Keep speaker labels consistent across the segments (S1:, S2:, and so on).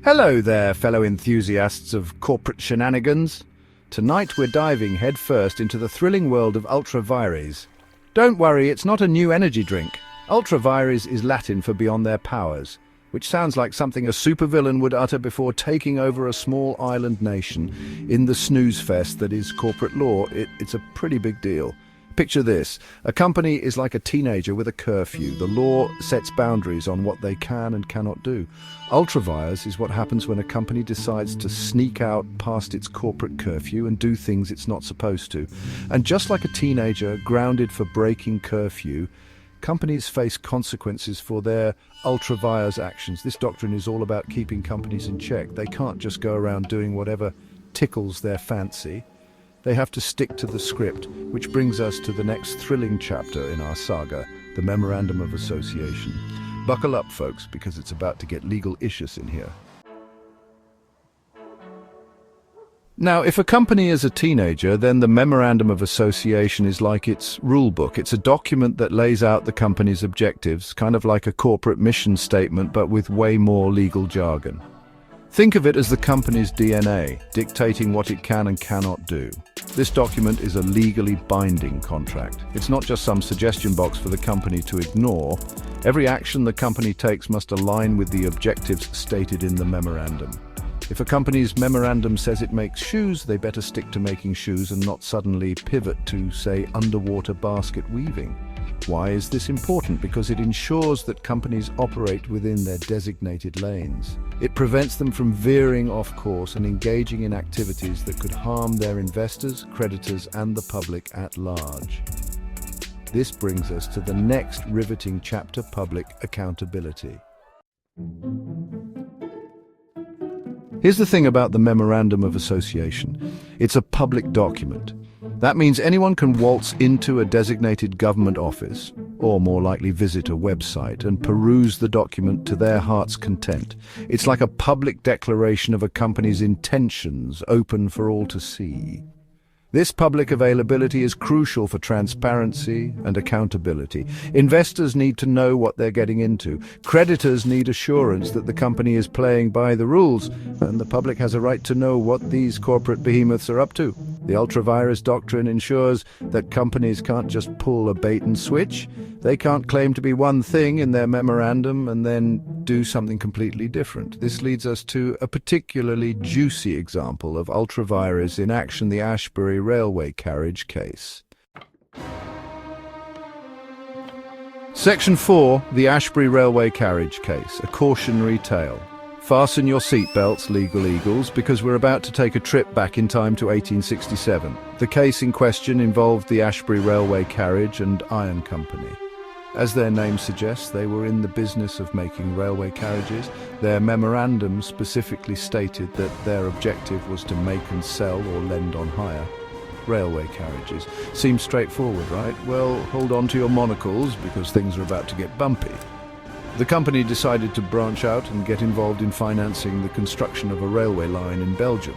S1: Hello there, fellow enthusiasts of corporate shenanigans. Tonight we're diving headfirst into the thrilling world of Vires. Don't worry, it's not a new energy drink. Vires is Latin for beyond their powers, which sounds like something a supervillain would utter before taking over a small island nation in the snooze fest that is corporate law. It's a pretty big deal. Picture this. A company is like a teenager with a curfew. The law sets boundaries on what they can and cannot do. Vires is what happens when a company decides to sneak out past its corporate curfew and do things it's not supposed to. And just like a teenager grounded for breaking curfew, companies face consequences for their Vires actions. This doctrine is all about keeping companies in check. They can't just go around doing whatever tickles their fancy. They have to stick to the script, which brings us to the next thrilling chapter in our saga, the Memorandum of Association. Buckle up, folks, because it's about to get legal-ishus in here. Now, if a company is a teenager, then the Memorandum of Association is like its rule book. It's a document that lays out the company's objectives, kind of like a corporate mission statement, but with way more legal jargon. Think of it as the company's DNA, dictating what it can and cannot do. This document is a legally binding contract. It's not just some suggestion box for the company to ignore. Every action the company takes must align with the objectives stated in the memorandum. If a company's memorandum says it makes shoes, they better stick to making shoes and not suddenly pivot to, say, underwater basket weaving. Why is this important? Because it ensures that companies operate within their designated lanes. It prevents them from veering off course and engaging in activities that could harm their investors, creditors, and the public at large. This brings us to the next riveting chapter: public accountability. Here's the thing about the Memorandum of Association. It's a public document. That means anyone can waltz into a designated government office, or more likely visit a website, and peruse the document to their heart's content. It's like a public declaration of a company's intentions, open for all to see. This public availability is crucial for transparency and accountability. Investors need to know what they're getting into. Creditors need assurance that the company is playing by the rules, and the public has a right to know what these corporate behemoths are up to. The Vires doctrine ensures that companies can't just pull a bait and switch. They can't claim to be one thing in their memorandum and then do something completely different. This leads us to a particularly juicy example of Vires in action: the Ashbury railway carriage case. Section 4, the Ashbury railway carriage case, a cautionary tale. Fasten your seatbelts, legal eagles, because we're about to take a trip back in time to 1867. The case in question involved the Ashbury Railway Carriage and Iron Company. As their name suggests, they were in the business of making railway carriages. Their memorandum specifically stated that their objective was to make and sell or lend on hire railway carriages. Seems straightforward, right? Well, hold on to your monocles, because things are about to get bumpy. The company decided to branch out and get involved in financing the construction of a railway line in Belgium.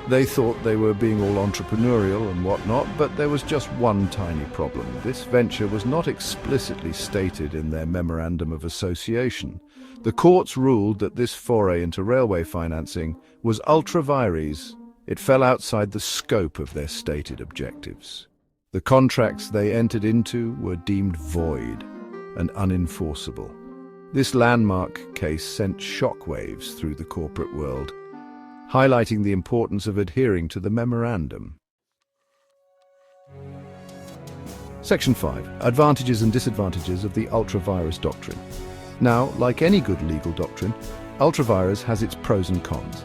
S1: They thought they were being all entrepreneurial and whatnot, but there was just one tiny problem. This venture was not explicitly stated in their Memorandum of Association. The courts ruled that this foray into railway financing was ultra vires. It fell outside the scope of their stated objectives. The contracts they entered into were deemed void and unenforceable. This landmark case sent shockwaves through the corporate world, highlighting the importance of adhering to the memorandum. Section 5. Advantages and disadvantages of the Vires doctrine. Now, like any good legal doctrine, Vires has its pros and cons.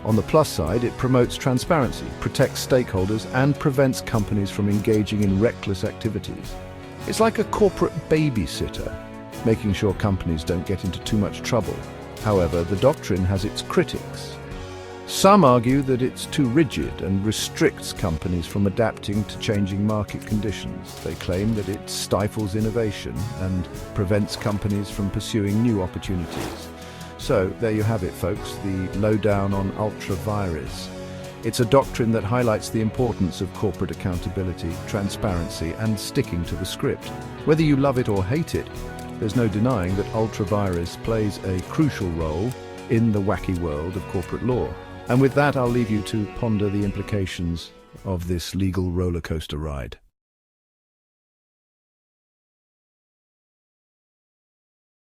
S1: On the plus side, it promotes transparency, protects stakeholders, and prevents companies from engaging in reckless activities. It's like a corporate babysitter, making sure companies don't get into too much trouble. However, the doctrine has its critics. Some argue that it's too rigid and restricts companies from adapting to changing market conditions. They claim that it stifles innovation and prevents companies from pursuing new opportunities. So, there you have it, folks, the lowdown on Vires. It's a doctrine that highlights the importance of corporate accountability, transparency, and sticking to the script. Whether you love it or hate it, there's no denying that Vires plays a crucial role in the wacky world of corporate law. And with that, I'll leave you to ponder the implications of this legal roller coaster ride.